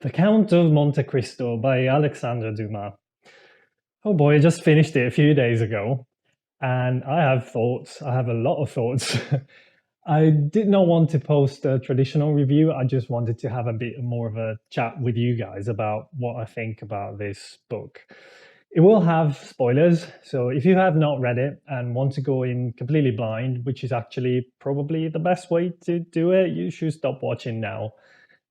The Count of Monte Cristo by Alexandre Dumas. Oh boy, I just finished it a few days ago, and I have thoughts. I have a lot of thoughts. I did not want to post a traditional review. I just wanted to have a bit more of a chat with you guys about what I think about this book. It will have spoilers, so if you have not read it and want to go in completely blind, which is actually probably the best way to do it, you should stop watching now.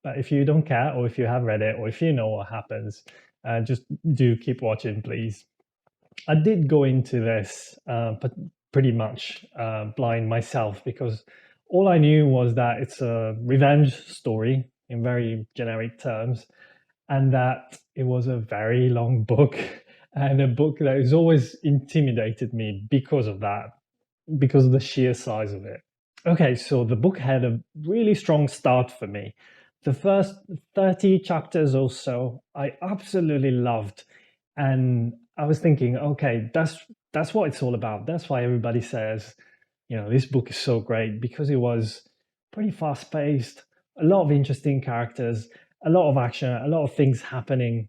But if you don't care, or if you have read it, or if you know what happens, just do keep watching, please. I did go into this but pretty much blind myself because all I knew was that it's a revenge story in very generic terms, and that it was a very long book and a book that has always intimidated me because of that, because of the sheer size of it. Okay, so the book had a really strong start for me. The first 30 chapters or so, I absolutely loved. And I was thinking, okay, that's what it's all about. That's why everybody says, this book is so great, because it was pretty fast paced, a lot of interesting characters, a lot of action, a lot of things happening,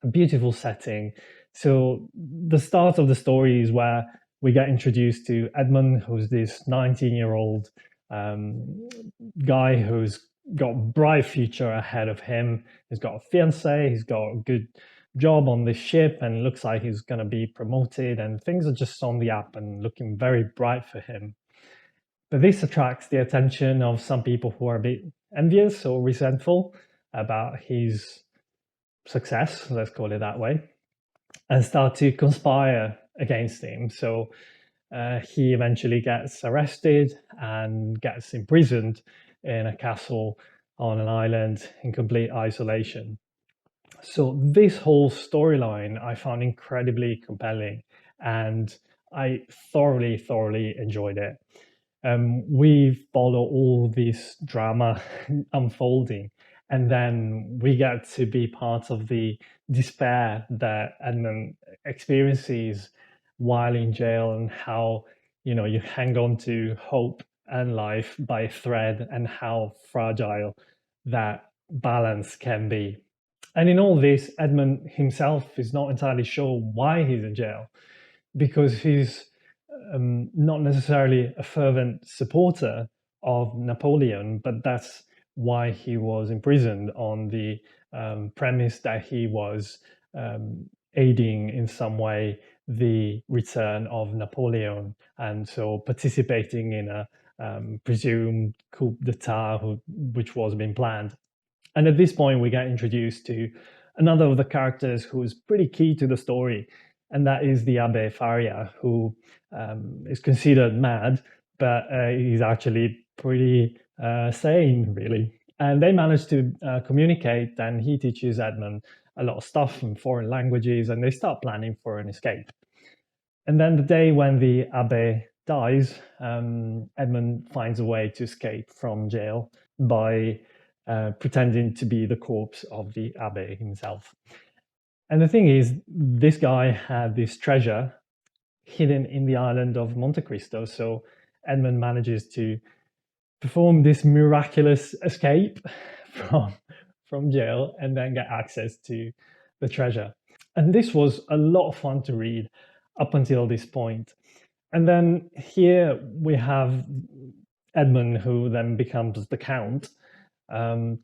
a beautiful setting. So the start of the story is where we get introduced to Edmund, who's this 19-year-old guy who's got a bright future ahead of him. He's got a fiance, he's got a good job on this ship, and it looks like he's going to be promoted, and things are just on the up and looking very bright for him. But this attracts the attention of some people who are a bit envious or resentful about his success, let's call it that way, and start to conspire against him. So he eventually gets arrested and gets imprisoned in a castle on an island in complete isolation. So this whole storyline I found incredibly compelling, and I thoroughly enjoyed it. We follow all this drama unfolding, and then we get to be part of the despair that Edmund experiences while in jail, and how you hang on to hope and life by a thread, and how fragile that balance can be. And in all this, Edmund himself is not entirely sure why he's in jail, because he's not necessarily a fervent supporter of Napoleon, but that's why he was imprisoned, on the premise that he was aiding in some way the return of Napoleon, and so participating in a presumed coup d'etat which was being planned. And at this point, we get introduced to another of the characters who is pretty key to the story, and that is the Abbe Faria, who is considered mad, but he's actually pretty sane, really. And they manage to communicate, and he teaches Edmund a lot of stuff in foreign languages, and they start planning for an escape. And then the day when the Abbe dies, Edmund finds a way to escape from jail by pretending to be the corpse of the Abbe himself. And the thing is, this guy had this treasure hidden in the island of Monte Cristo. So Edmund manages to perform this miraculous escape from jail, and then get access to the treasure. And this was a lot of fun to read up until this point. And then here we have Edmund, who then becomes the Count,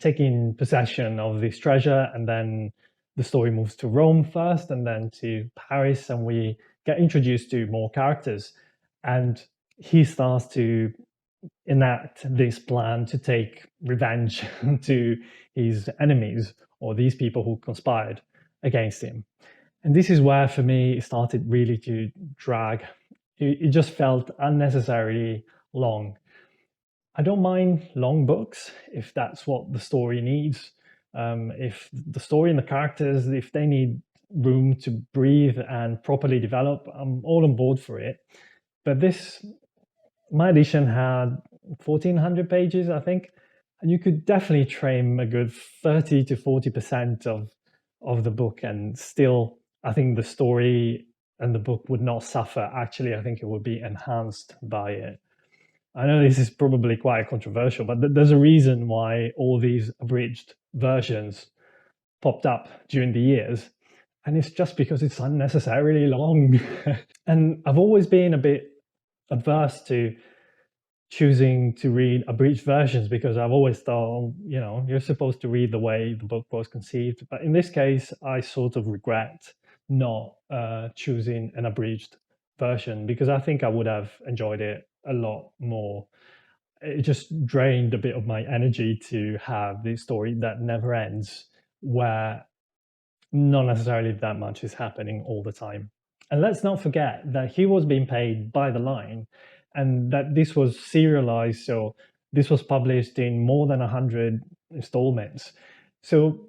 taking possession of this treasure, and then the story moves to Rome first, and then to Paris, and we get introduced to more characters, and he starts to enact this plan to take revenge to his enemies, or these people who conspired against him. And this is where, for me, it started really to drag. It just felt unnecessarily long. I don't mind long books if that's what the story needs. If the story and the characters, if they need room to breathe and properly develop, I'm all on board for it. But my edition had 1,400 pages, I think, and you could definitely trim a good 30 to 40% of the book, and still, I think the story and the book would not suffer. Actually, I think it would be enhanced by it. I know this is probably quite controversial, but there's a reason why all these abridged versions popped up during the years, and it's just because it's unnecessarily long. And I've always been a bit adverse to choosing to read abridged versions because I've always thought, you're supposed to read the way the book was conceived. But in this case, I sort of regret not choosing an abridged version because I think I would have enjoyed it a lot more. It just drained a bit of my energy to have this story that never ends, where not necessarily that much is happening all the time. And let's not forget that he was being paid by the line and that this was serialized. So this was published in more than 100 installments. So,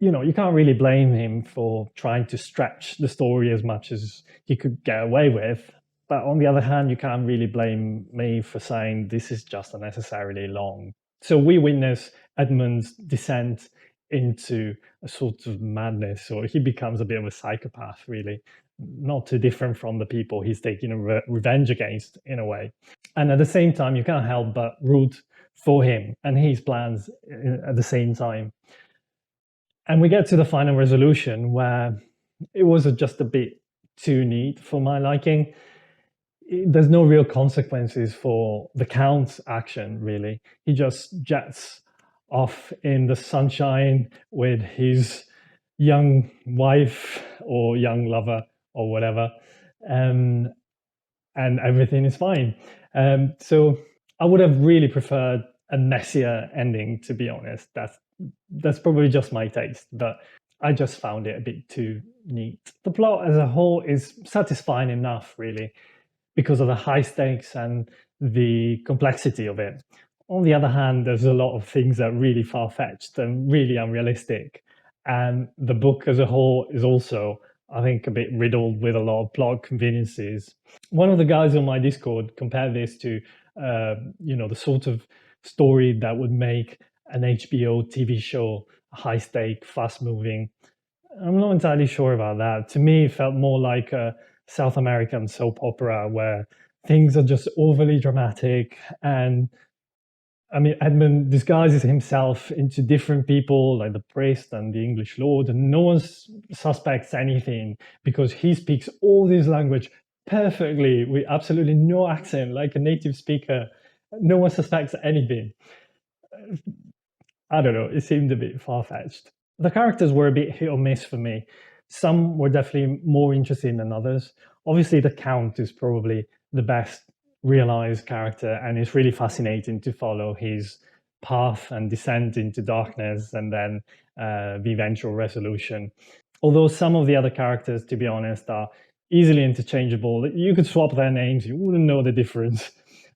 you can't really blame him for trying to stretch the story as much as he could get away with. But on the other hand, you can't really blame me for saying this is just unnecessarily long. So we witness Edmund's descent into a sort of madness, or he becomes a bit of a psychopath, really, not too different from the people he's taking revenge against in a way. And at the same time, you can't help but root for him and his plans at the same time. And we get to the final resolution where it was just a bit too neat for my liking. There's no real consequences for the Count's action, really. He just jets off in the sunshine with his young wife or young lover or whatever, and everything is fine. So I would have really preferred a messier ending, to be honest. That's probably just my taste, but I just found it a bit too neat. The plot as a whole is satisfying enough, really, because of the high stakes and the complexity of it. On the other hand, there's a lot of things that are really far-fetched and really unrealistic. And the book as a whole is also, I think, a bit riddled with a lot of plot conveniences. One of the guys on my Discord compared this to, the sort of story that would make an HBO TV show high-stake, fast-moving. I'm not entirely sure about that. To me, it felt more like a South American soap opera where things are just overly dramatic. And I mean, Edmund disguises himself into different people, like the priest and the English lord, and no one suspects anything because he speaks all this language perfectly with absolutely no accent, like a native speaker. No one suspects anything. I don't know, it seemed a bit far-fetched. The characters were a bit hit or miss for me. Some were definitely more interesting than others. Obviously, the Count is probably the best realized character, and it's really fascinating to follow his path and descent into darkness and then the eventual resolution. Although some of the other characters, to be honest, are easily interchangeable. You could swap their names, you wouldn't know the difference.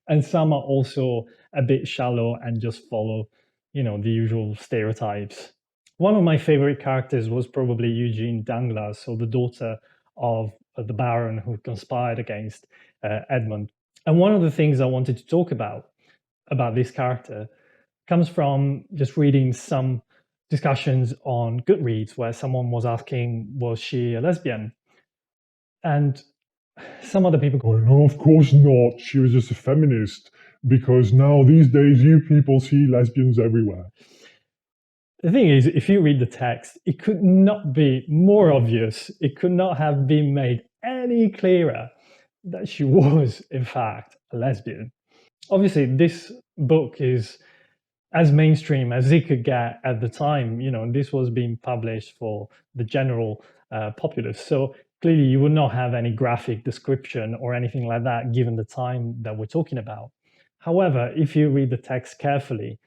And some are also a bit shallow and just follow, the usual stereotypes. One of my favorite characters was probably Eugenie Danglars, so the daughter of the Baron who conspired against Edmund. And one of the things I wanted to talk about this character comes from just reading some discussions on Goodreads where someone was asking, was she a lesbian? And some other people go, no, of course not. She was just a feminist because now these days you people see lesbians everywhere. The thing is, if you read the text, it could not be more obvious. It could not have been made any clearer that she was, in fact, a lesbian. Obviously, this book is as mainstream as it could get at the time. This was being published for the general populace. So clearly, you would not have any graphic description or anything like that, given the time that we're talking about. However, if you read the text carefully,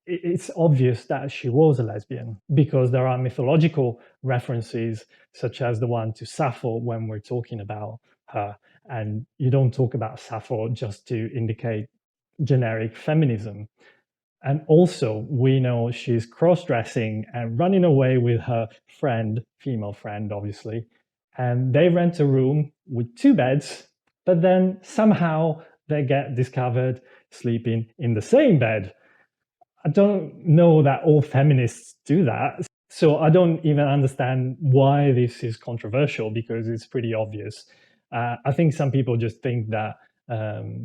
it's obvious that she was a lesbian because there are mythological references, such as the one to Sappho when we're talking about her. And you don't talk about Sappho just to indicate generic feminism. And also, we know she's cross-dressing and running away with her friend, female friend, obviously. And they rent a room with 2 beds, but then somehow they get discovered sleeping in the same bed. I don't know that all feminists do that. So I don't even understand why this is controversial because it's pretty obvious. I think some people just think that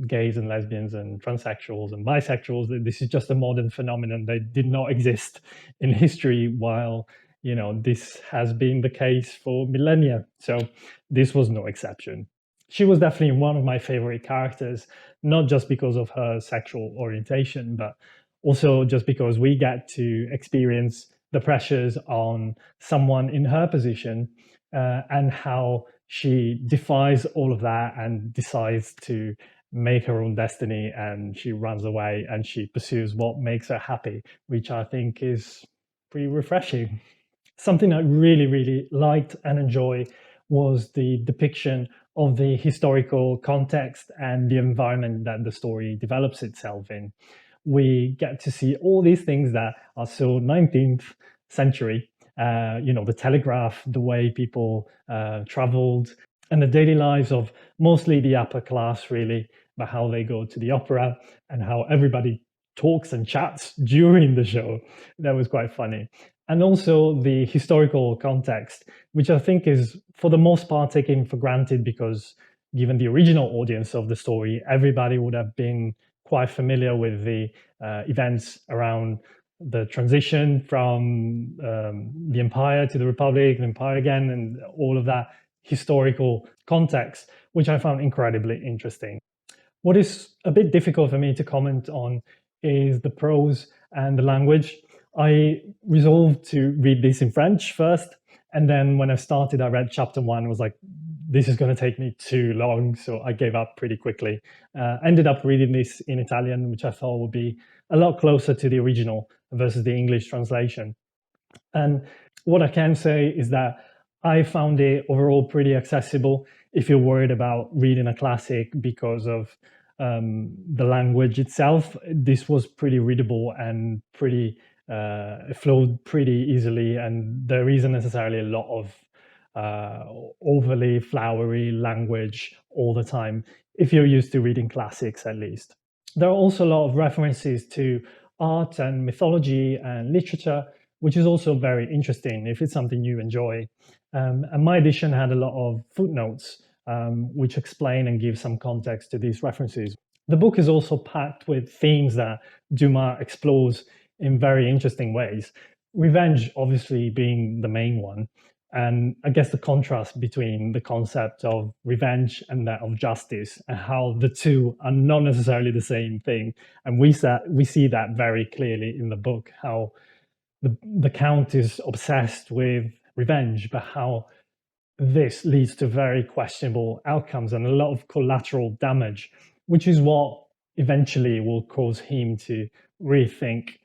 gays and lesbians and transsexuals and bisexuals, this is just a modern phenomenon. They did not exist in history while this has been the case for millennia. So this was no exception. She was definitely one of my favorite characters, not just because of her sexual orientation, but also just because we get to experience the pressures on someone in her position, and how she defies all of that and decides to make her own destiny, and she runs away and she pursues what makes her happy, which I think is pretty refreshing. Something I really, really liked and enjoyed was the depiction of the historical context and the environment that the story develops itself in. We get to see all these things that are so 19th century, the telegraph, the way people traveled, and the daily lives of mostly the upper class, really, but how they go to the opera and how everybody talks and chats during the show. That was quite funny. And also the historical context, which I think is for the most part taken for granted because given the original audience of the story, everybody would have been quite familiar with the events around the transition from the empire to the republic, the empire again, and all of that historical context, which I found incredibly interesting. What is a bit difficult for me to comment on is the prose and the language. I resolved to read this in French first, and then when I started, I read chapter one. I was like, this is going to take me too long, so I gave up pretty quickly. Ended up reading this in Italian, which I thought would be a lot closer to the original versus the English translation. And what I can say is that I found it overall pretty accessible if you're worried about reading a classic because of the language itself. This was pretty readable and pretty flowed pretty easily, and there isn't necessarily a lot of overly flowery language all the time, if you're used to reading classics at least. There are also a lot of references to art and mythology and literature, which is also very interesting if it's something you enjoy. And my edition had a lot of footnotes, which explain and give some context to these references. The book is also packed with themes that Dumas explores in very interesting ways. Revenge, obviously, being the main one. And I guess the contrast between the concept of revenge and that of justice, and how the two are not necessarily the same thing. And we see that very clearly in the book, how the Count is obsessed with revenge, but how this leads to very questionable outcomes and a lot of collateral damage, which is what eventually will cause him to rethink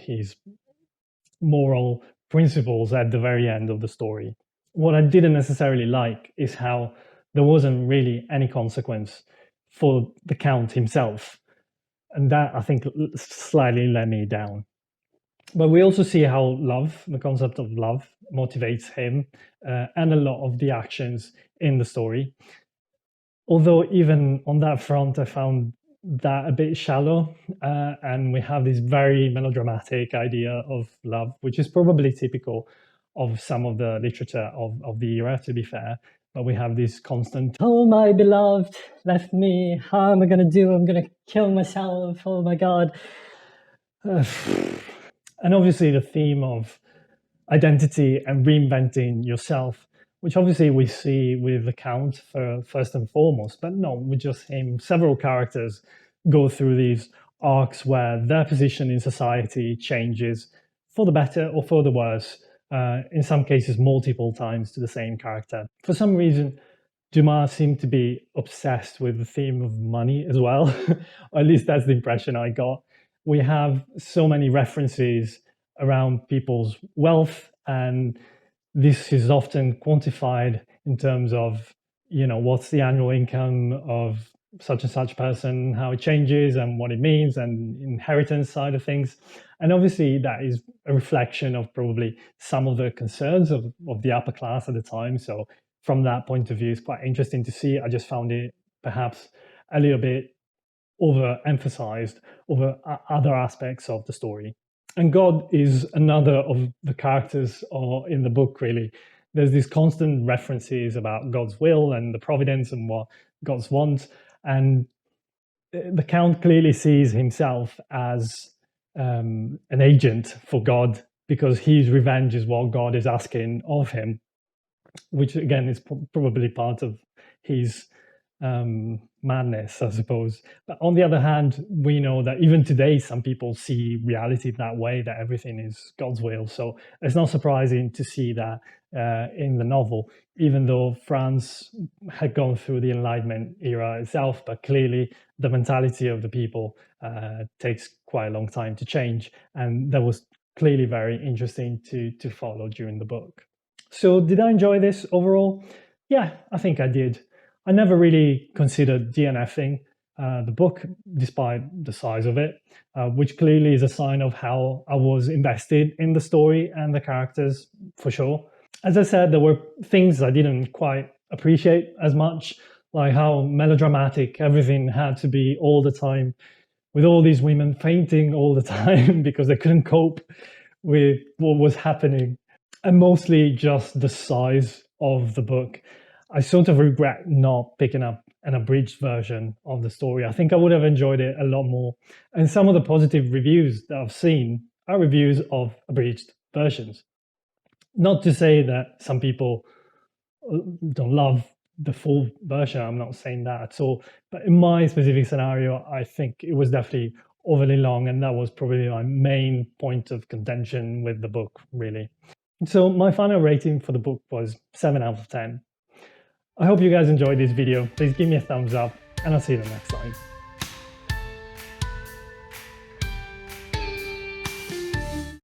his moral principles at the very end of the story. What I didn't necessarily like is how there wasn't really any consequence for the Count himself. And that, I think, slightly let me down. But we also see how love, the concept of love, motivates him and a lot of the actions in the story. Although even on that front, I found that a bit shallow, and we have this very melodramatic idea of love, which is probably typical of some of the literature of the era, to be fair. But we have this constant, oh, my beloved left me, how am I going to do? I'm going to kill myself, oh my God. And obviously the theme of identity and reinventing yourself, which obviously we see with the Count first and foremost, but not with just him. Several characters go through these arcs where their position in society changes for the better or for the worse, in some cases multiple times to the same character. For some reason, Dumas seemed to be obsessed with the theme of money as well, or at least that's the impression I got. We have so many references around people's wealth, and this is often quantified in terms of, what's the annual income of such and such person, how it changes and what it means, and inheritance side of things. And obviously that is a reflection of probably some of the concerns of the upper class at the time. So from that point of view, it's quite interesting to see. I just found it perhaps a little bit overemphasized over other aspects of the story. And God is another of the characters in the book, really. There's these constant references about God's will and the providence and what God's wants. And the Count clearly sees himself as an agent for God because his revenge is what God is asking of him, which again is probably part of his madness, I suppose. But on the other hand, we know that even today, some people see reality that way, that everything is God's will. So it's not surprising to see that in the novel, even though France had gone through the Enlightenment era itself, but clearly the mentality of the people takes quite a long time to change. And that was clearly very interesting to follow during the book. So did I enjoy this overall? Yeah, I think I did. I never really considered DNFing the book, despite the size of it, which clearly is a sign of how I was invested in the story and the characters, for sure. As I said, there were things I didn't quite appreciate as much, like how melodramatic everything had to be all the time, with all these women fainting all the time because they couldn't cope with what was happening, and mostly just the size of the book. I sort of regret not picking up an abridged version of the story. I think I would have enjoyed it a lot more. And some of the positive reviews that I've seen are reviews of abridged versions. Not to say that some people don't love the full version, I'm not saying that at all. But in my specific scenario, I think it was definitely overly long, and that was probably my main point of contention with the book, really. So my final rating for the book was 7 out of 10. I hope you guys enjoyed this video. Please give me a thumbs up, and I'll see you the next time.